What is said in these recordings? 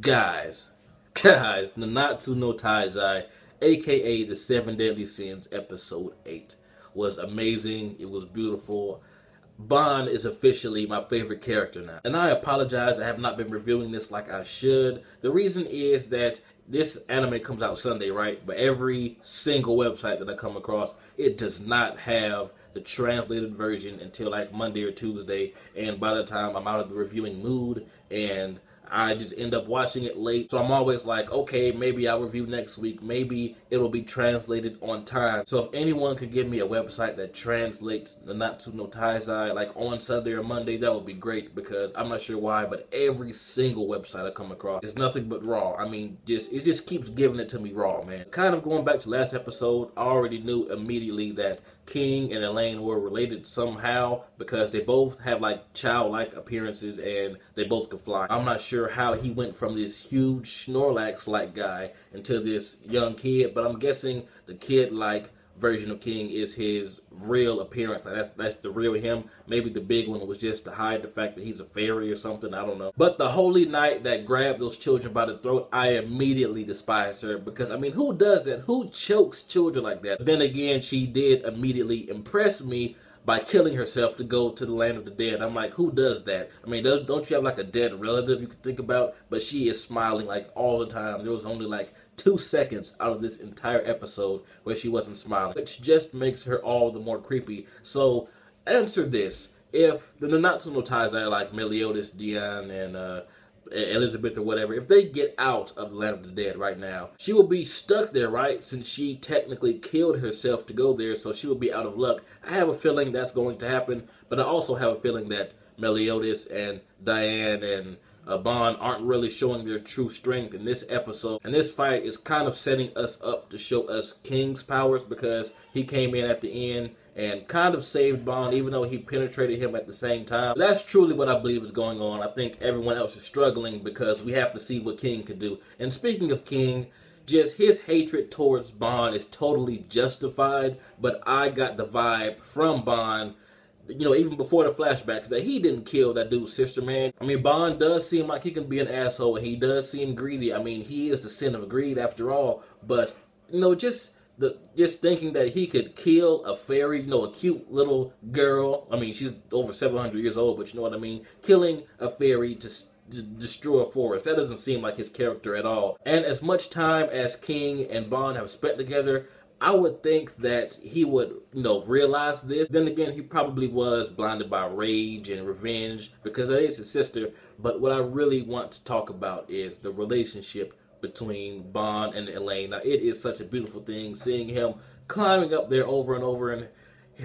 Guys, Nanatsu no Taizai, aka the Seven Deadly Sins, episode 8, was amazing. It was beautiful. Bond is officially my favorite character now. And I apologize, I have not been reviewing this like I should. The reason is that this anime comes out Sunday, right? But every single website that I come across, it does not have the translated version until like Monday or Tuesday. And by the time I'm out of the reviewing mood, and I just end up watching it late. So I'm always like, okay, maybe I'll review next week. Maybe it'll be translated on time. So if anyone could give me a website that translates Nanatsu no Taizai like on Sunday or Monday, that would be great, because I'm not sure why, but every single website I come across is nothing but raw. I mean, it just keeps giving it to me raw, man. Kind of going back to last episode, I already knew immediately that King and Elaine were related somehow, because they both have like childlike appearances and they both can fly. I'm not sure how he went from this huge Snorlax-like guy into this young kid, but I'm guessing the kid-like version of King is his real appearance. Like that's the real him. Maybe the big one was just to hide the fact that he's a fairy or something. I don't know. But the holy knight that grabbed those children by the throat, I immediately despised her, because I mean, who does that? Who chokes children like that? But then again, she did immediately impress me by killing herself to go to the land of the dead. I'm like, who does that? I mean, don't you have like a dead relative you could think about? But she is smiling like all the time. There was only like 2 seconds out of this entire episode where she wasn't smiling, which just makes her all the more creepy. So answer this: if the Nanatsu no Taizai, like Meliodas, Dion, and Elizabeth or whatever, if they get out of the land of the dead right now, she will be stuck there, right? Since she technically killed herself to go there, so she will be out of luck. I have a feeling that's going to happen, but I also have a feeling that Meliodas and Diane and Bond aren't really showing their true strength in this episode. And this fight is kind of setting us up to show us King's powers, because he came in at the end and kind of saved Bond, even though he penetrated him at the same time. That's truly what I believe is going on. I think everyone else is struggling because we have to see what King can do. And speaking of King, just his hatred towards Bond is totally justified, but I got the vibe from Bond, you know, even before the flashbacks, that he didn't kill that dude's sister, man. I mean, Bond does seem like he can be an asshole, and he does seem greedy. I mean, he is the sin of greed after all, but, you know, just thinking that he could kill a fairy, you know, a cute little girl. I mean, she's over 700 years old, but you know what I mean? Killing a fairy to destroy a forest, that doesn't seem like his character at all. And as much time as King and Bond have spent together, I would think that he would, you know, realize this. Then again, he probably was blinded by rage and revenge, because that is his sister. But what I really want to talk about is the relationship between Bond and Elaine. Now, it is such a beautiful thing, seeing him climbing up there over and over, and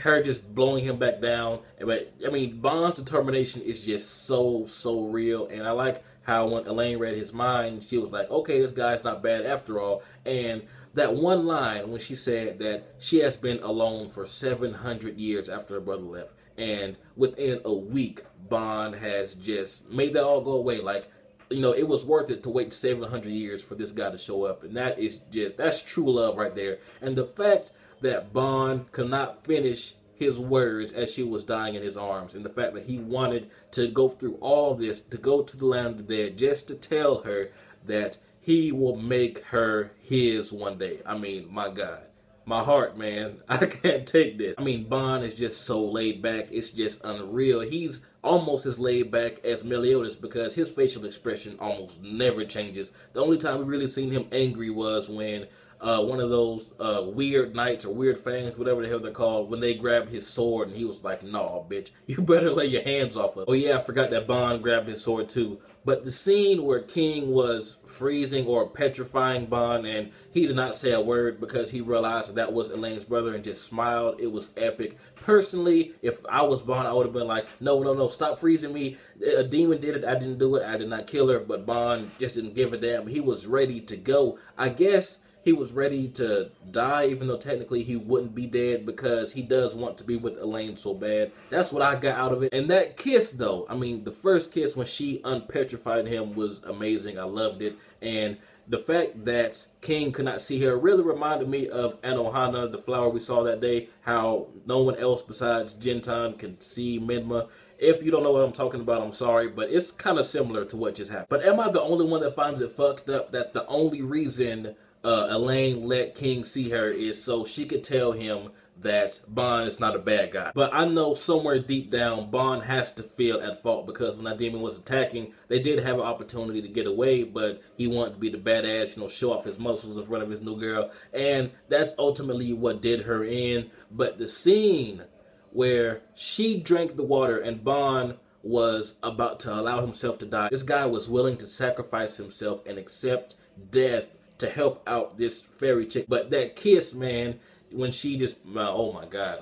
her just blowing him back down. But I mean, Bond's determination is just so real, and I like how when Elaine read his mind, she was like, okay, this guy's not bad after all. And that one line when she said that she has been alone for 700 years after her brother left, and within a week, Bond has just made that all go away. Like, you know, it was worth it to wait 700 years for this guy to show up. And that is just, that's true love right there. And the fact that Bond could not finish his words as she was dying in his arms, and the fact that he wanted to go through all this, to go to the land of the dead, just to tell her that he will make her his one day. I mean, my God. My heart, man. I can't take this. I mean, Bond is just so laid back. It's just unreal. He's almost as laid back as Meliodas, because his facial expression almost never changes. The only time we really seen him angry was when one of those weird knights or weird fangs, whatever the hell they're called, when they grabbed his sword and he was like, nah, bitch, you better lay your hands off of it. Oh yeah, I forgot that Bond grabbed his sword too. But the scene where King was freezing or petrifying Bond and he did not say a word because he realized that was Elaine's brother and just smiled, it was epic. Personally, if I was Bond, I would have been like, no, stop freezing me. A demon did it, I didn't do it, I did not kill her. But Bond just didn't give a damn. He was ready to go. I guess he was ready to die, even though technically he wouldn't be dead, because he does want to be with Elaine so bad. That's what I got out of it. And that kiss, though, I mean, the first kiss when she unpetrified him was amazing. I loved it. And the fact that King could not see her really reminded me of Anohana, the flower we saw that day, how no one else besides Jintan could see Menma. If you don't know what I'm talking about, I'm sorry, but it's kind of similar to what just happened. But am I the only one that finds it fucked up that the only reason Elaine let King see her is so she could tell him that Bond is not a bad guy? But I know somewhere deep down, Bond has to feel at fault because when that demon was attacking, they did have an opportunity to get away, but he wanted to be the badass, you know, show off his muscles in front of his new girl, and that's ultimately what did her in. But the scene where she drank the water and Bond was about to allow himself to die, this guy was willing to sacrifice himself and accept death to help out this fairy chick. But that kiss, man, when she just, oh my god,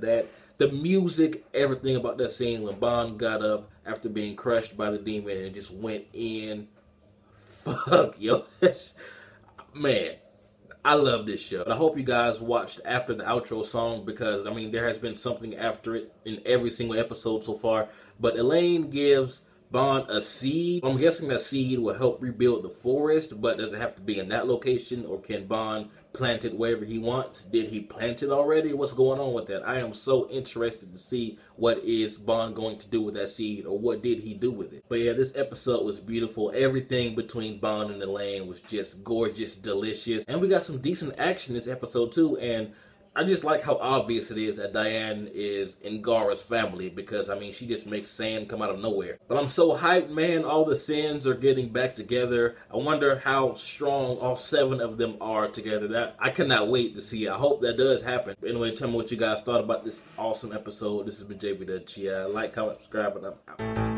that, the music, everything about that scene when Bond got up after being crushed by the demon and just went in, fuck, yo, man, I love this show. I hope you guys watched after the outro song because, I mean, there has been something after it in every single episode so far. But Elaine gives Bond a seed. I'm guessing that seed will help rebuild the forest, but does it have to be in that location, or can Bond plant it wherever he wants? Did he plant it already? What's going on with that? I am so interested to see what is Bond going to do with that seed, or what did he do with it. But yeah, this episode was beautiful. Everything between Bond and Elaine was just gorgeous, delicious, and we got some decent action this episode too. And I just like how obvious it is that Diane is in Gara's family because, I mean, she just makes sand come out of nowhere. But I'm so hyped, man. All the sins are getting back together. I wonder how strong all 7 of them are together. That I cannot wait to see. I hope that does happen. But anyway, tell me what you guys thought about this awesome episode. This has been jbDAuchiha. Like, comment, subscribe, and I'm out.